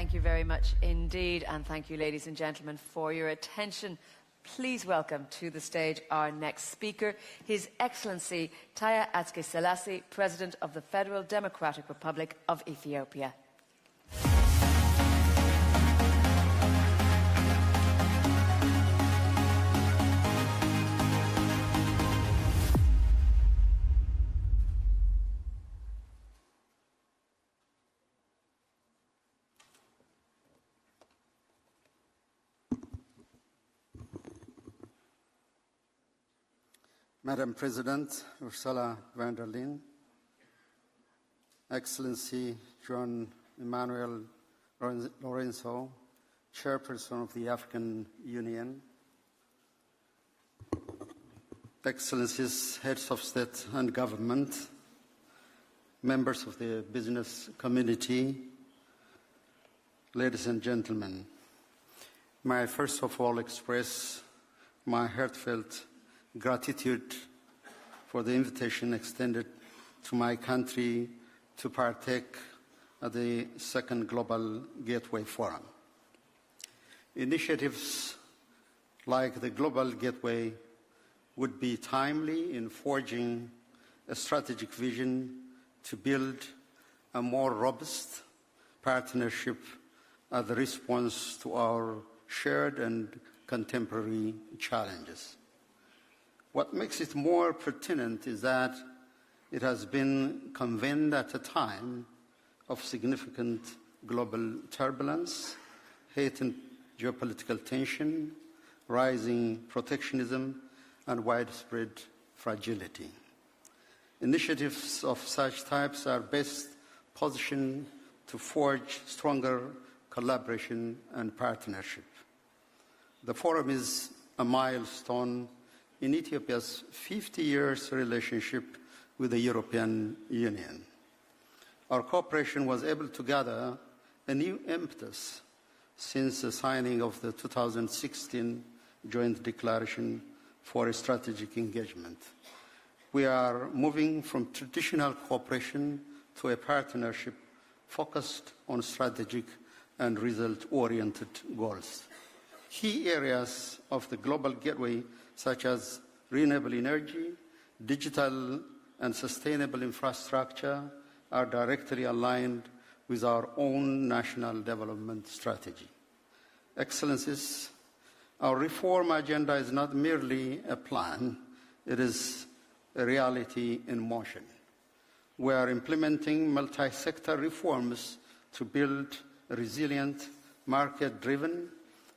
Thank you very much indeed, and thank you, ladies and gentlemen, for your attention. Please welcome to the stage our next speaker, His Excellency Taye Atske-Selassie, President of the Federal Democratic Republic of Ethiopia. Madam President Ursula von der Leyen, Excellency John Emmanuel Lorenzo, Chairperson of the African Union, Excellencies, Heads of State and Government, members of the business community, ladies and gentlemen, may I first of all express my heartfelt gratitude for the invitation extended to my country to partake at the second Global Gateway Forum. Initiatives like the Global Gateway would be timely in forging a strategic vision to build a more robust partnership as a response to our shared and contemporary challenges. What makes it more pertinent is that it has been convened at a time of significant global turbulence, heightened geopolitical tension, rising protectionism, and widespread fragility. Initiatives of such types are best positioned to forge stronger collaboration and partnership. The forum is a milestone in Ethiopia's 50 years relationship with the European Union. Our cooperation was able to gather a new impetus since the signing of the 2016 Joint Declaration for a Strategic Engagement. We are moving from traditional cooperation to a partnership focused on strategic and result-oriented goals. Key areas of the Global Gateway, such as renewable energy, digital and sustainable infrastructure, are directly aligned with our own national development strategy. Excellencies, our reform agenda is not merely a plan, it is a reality in motion. We are implementing multi-sector reforms to build a resilient, market-driven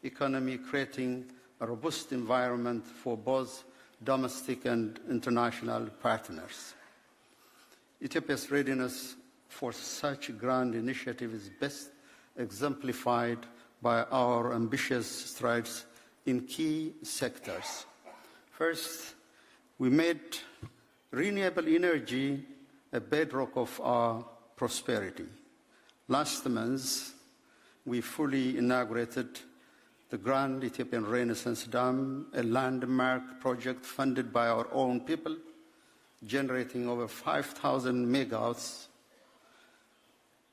economy, creating a robust environment for both domestic and international partners. Ethiopia's readiness for such a grand initiative is best exemplified by our ambitious strides in key sectors. First, we made renewable energy a bedrock of our prosperity. Last month, we fully inaugurated the Grand Ethiopian Renaissance Dam, a landmark project funded by our own people, generating over 5,000 megawatts.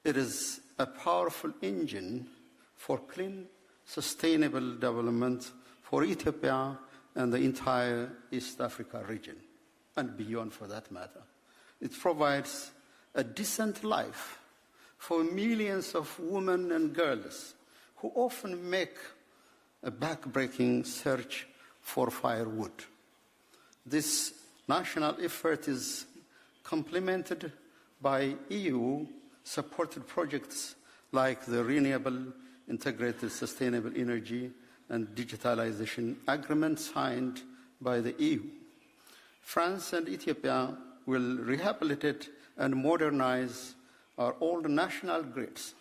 It is a powerful engine for clean, sustainable development for Ethiopia and the entire East Africa region, and beyond for that matter. It provides a decent life for millions of women and girls who often make a back-breaking search for firewood. This national effort is complemented by EU-supported projects like the Renewable, Integrated Sustainable Energy and Digitalization Agreement signed by the EU. France and Ethiopia will rehabilitate and modernize our old national grids,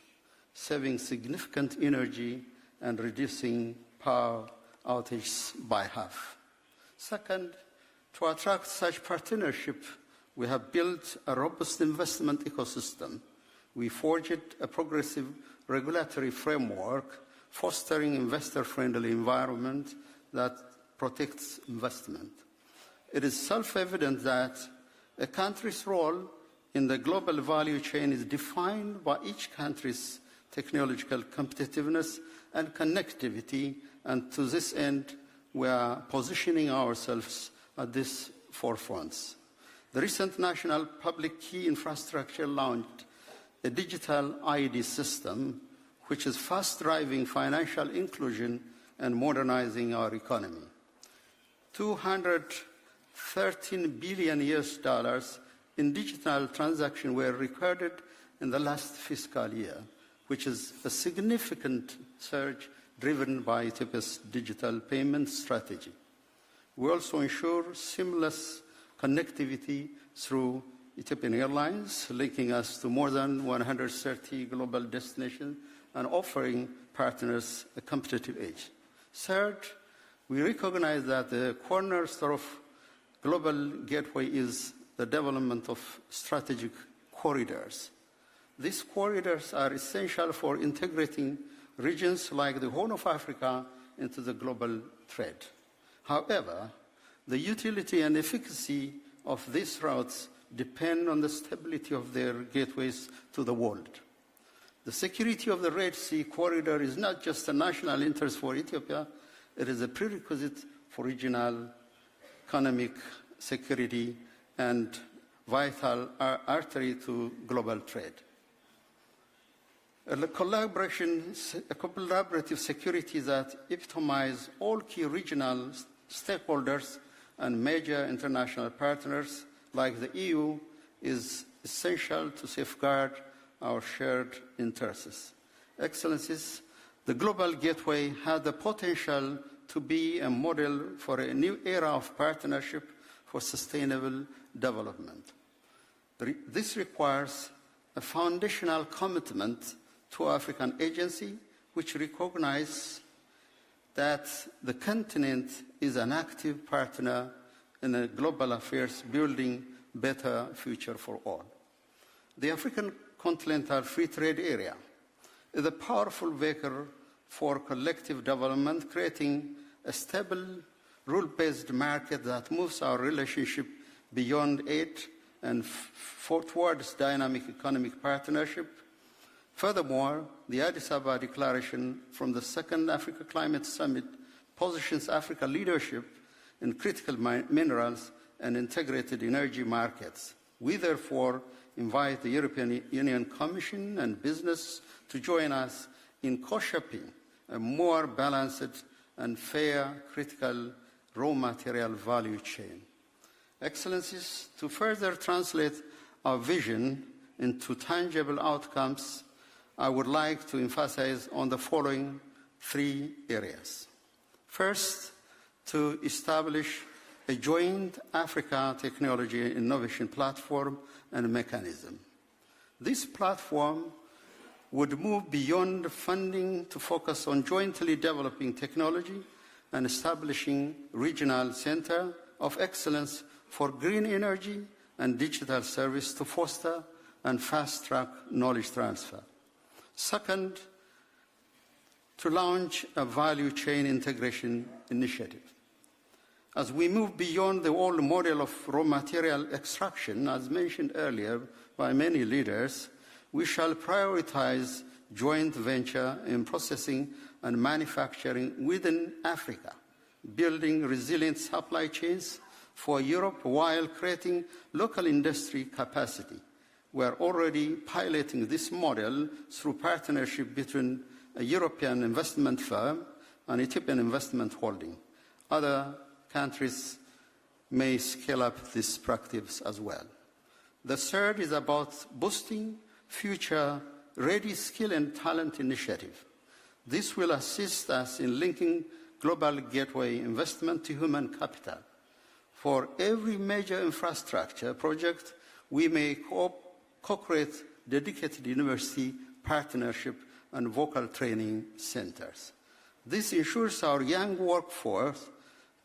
saving significant energy and reducing power outages by half. Second, to attract such partnership, we have built a robust investment ecosystem. We forged a progressive regulatory framework fostering investor-friendly environment that protects investment. It is self-evident that a country's role in the global value chain is defined by each country's technological competitiveness, and connectivity, and to this end, we are positioning ourselves at this forefront. The recent National Public Key Infrastructure launched a digital ID system which is fast driving financial inclusion and modernizing our economy. $213 billion in digital transactions were recorded in the last fiscal year, which is a significant surge driven by Ethiopia's digital payment strategy. We also ensure seamless connectivity through Ethiopian Airlines, linking us to more than 130 global destinations and offering partners a competitive edge. Third, we recognize that the cornerstone of global gateway is the development of strategic corridors. These corridors are essential for integrating regions like the Horn of Africa into the global trade. However, the utility and efficacy of these routes depend on the stability of their gateways to the world. The security of the Red Sea corridor is not just a national interest for Ethiopia, it is a prerequisite for regional economic security and vital artery to global trade. A collaborative security that epitomizes all key regional stakeholders and major international partners like the EU is essential to safeguard our shared interests. Excellencies, the Global Gateway has the potential to be a model for a new era of partnership for sustainable development. This requires a foundational commitment to African agency, which recognizes that the continent is an active partner in a global affairs building better future for all. The African Continental Free Trade Area is a powerful vehicle for collective development, creating a stable, rule-based market that moves our relationship beyond aid and towards dynamic economic partnership. Furthermore, the Addis Ababa Declaration from the Second Africa Climate Summit positions Africa leadership in critical minerals and integrated energy markets. We therefore invite the European Union Commission and business to join us in co-shaping a more balanced and fair critical raw material value chain. Excellencies, to further translate our vision into tangible outcomes, I would like to emphasize on the following three areas. First, to establish a joint Africa technology innovation platform and mechanism. This platform would move beyond funding to focus on jointly developing technology and establishing regional center of excellence for green energy and digital service to foster and fast-track knowledge transfer. Second, to launch a value chain integration initiative. As we move beyond the old model of raw material extraction, as mentioned earlier by many leaders, we shall prioritize joint venture in processing and manufacturing within Africa, building resilient supply chains for Europe while creating local industry capacity. We are already piloting this model through partnership between a European investment firm and Ethiopian investment holding. Other countries may scale up this practice as well. The third is about boosting future ready skill and talent initiative. This will assist us in linking global gateway investment to human capital. For every major infrastructure project, we may co-create dedicated university partnership and vocal training centers. This ensures our young workforce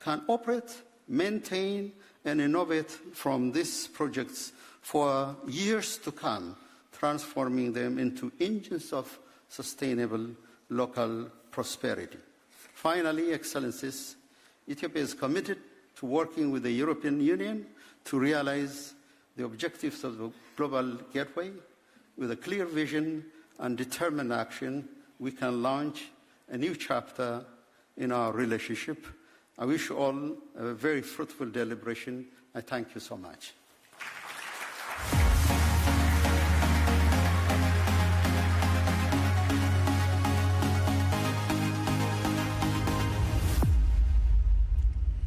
can operate, maintain, and innovate from these projects for years to come, transforming them into engines of sustainable local prosperity. Finally, Excellencies, Ethiopia is committed to working with the European Union to realize the objectives of the Global Gateway with a clear vision and determined action, we can launch a new chapter in our relationship. I wish you all a very fruitful deliberation. I thank you so much.